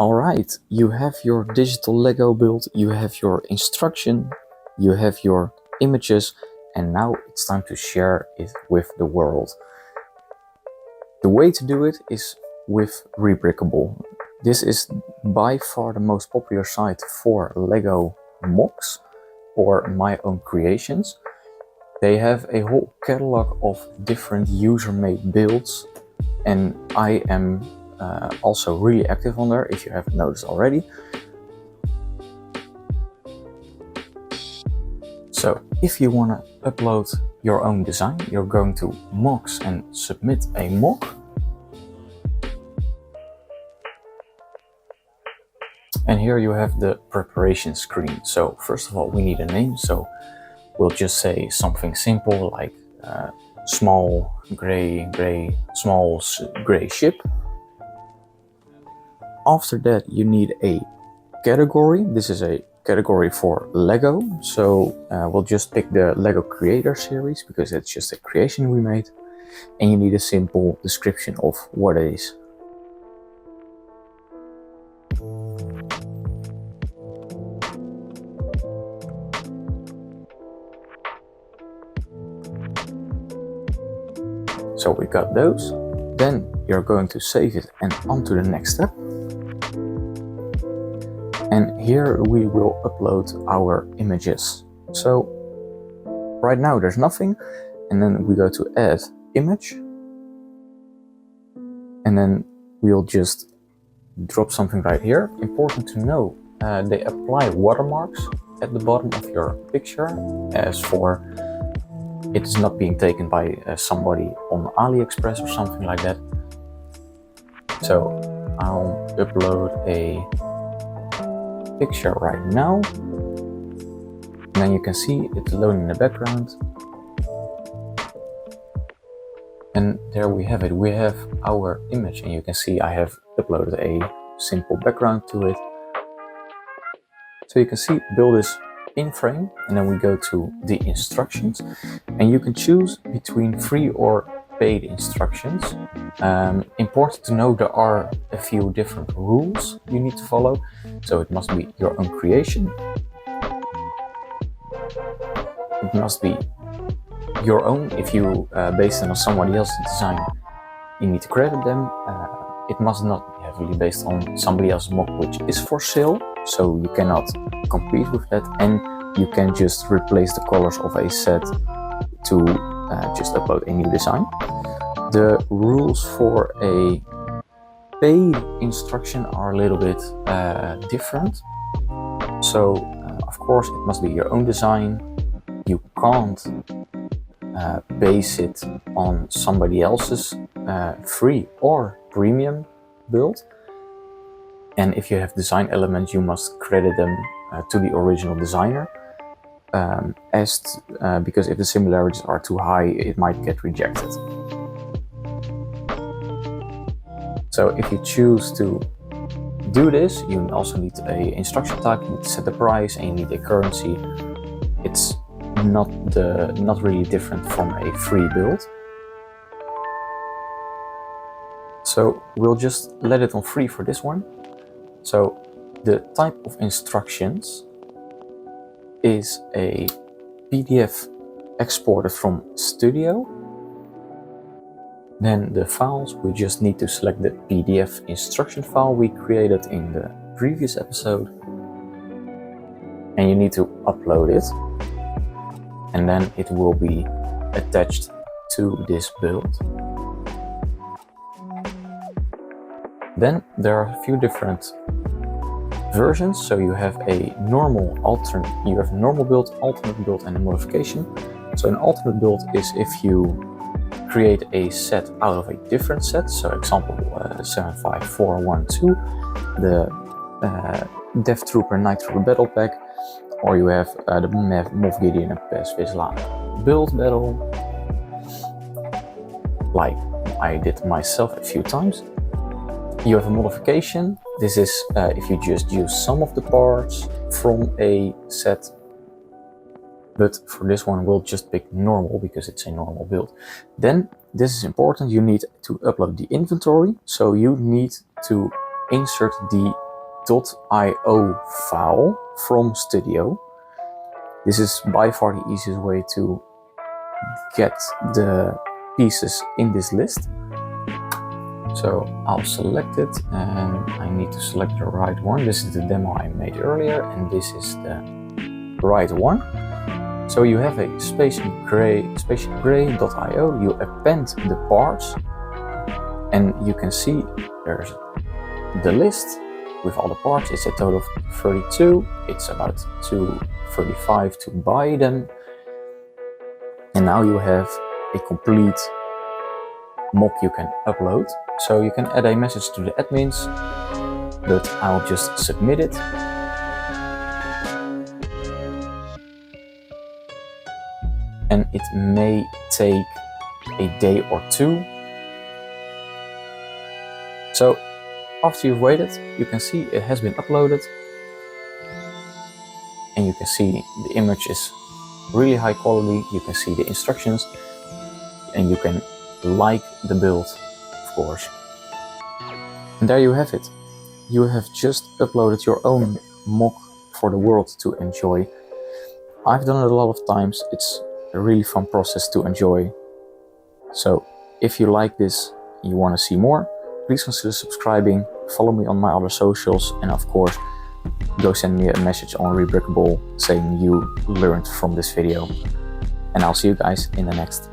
Alright, you have your digital Lego build, you have your instruction, you have your images, and now it's time to share it with the world. The way to do it is with Rebrickable. This is by far the most popular site for Lego MOCs or my own creations. They have a whole catalog of different user-made builds, and I am also really active on there, if you haven't noticed already. So if you want to upload your own design, you're going to MOCs and submit a MOC. And here you have the preparation screen. So first of all, we need a name. So we'll just say something simple like small gray ship. After that, you need a category. This is a category for Lego. So we'll just pick the Lego Creator series because it's just a creation we made. And you need a simple description of what it is. So we got those. Then you're going to save it and on to the next step. And here we will upload our images. So right now there's nothing, and then we go to add image, and then we'll just drop something right here. Important to know, they apply watermarks at the bottom of your picture, as for it is not being taken by somebody on AliExpress or something like that. So I'll upload a picture right now, and then you can see it's loading in the background, and there we have it. We have our image, and you can see I have uploaded a simple background to it. So you can see build is in frame, and then we go to the instructions, and you can choose between free or paid instructions. Important to know, there are a few different rules you need to follow, so it must be your own creation. It must be your own. If you base it on somebody else's design, you need to credit them. It must not be heavily based on somebody else's MOC which is for sale, so you cannot compete with that, and you can just replace the colors of a set to just upload a new design. The rules for a paid instruction are a little bit different. So of course it must be your own design. You can't base it on somebody else's free or premium build. And if you have design elements, you must credit them to the original designer, because if the similarities are too high, it might get rejected. So if you choose to do this, you also need an instruction type, you need to set the price, and you need a currency. It's not really different from a free build. So we'll just let it on free for this one. So the type of instructions is a PDF exported from Studio. Then the files, we just need to select the PDF instruction file we created in the previous episode. And you need to upload it. And then it will be attached to this build. Then there are a few different versions. So you have a normal, normal build, alternate build, and a modification. So an alternate build is if you create a set out of a different set. So example 75412, the Death Trooper Night Trooper Battle Pack, or you have the Moff Gideon and Pez Vizsla build battle, like I did myself a few times. You have a modification. This is if you just use some of the parts from a set. But for this one, we'll just pick normal because it's a normal build. Then, this is important, you need to upload the inventory. So you need to insert the .io file from Studio. This is by far the easiest way to get the pieces in this list. So I'll select it, and I need to select the right one. This is the demo I made earlier, and this is the right one. So you have a spaceshipgray.io, you append the parts, and you can see there's the list with all the parts. It's a total of 32. It's about $2.35 to buy them. And now you have a complete mock you can upload. So you can add a message to the admins, but I'll just submit it. And it may take a day or two. So after you've waited, you can see it has been uploaded. And you can see the image is really high quality. You can see the instructions, and you can like the build, of course. And there you have it. You have just uploaded your own mock for the world to enjoy. I've done it a lot of times. It's a really fun process to enjoy. So if you like this, you want to see more, please consider subscribing, follow me on my other socials, and of course, go send me a message on Rebrickable saying you learned from this video. And I'll see you guys in the next.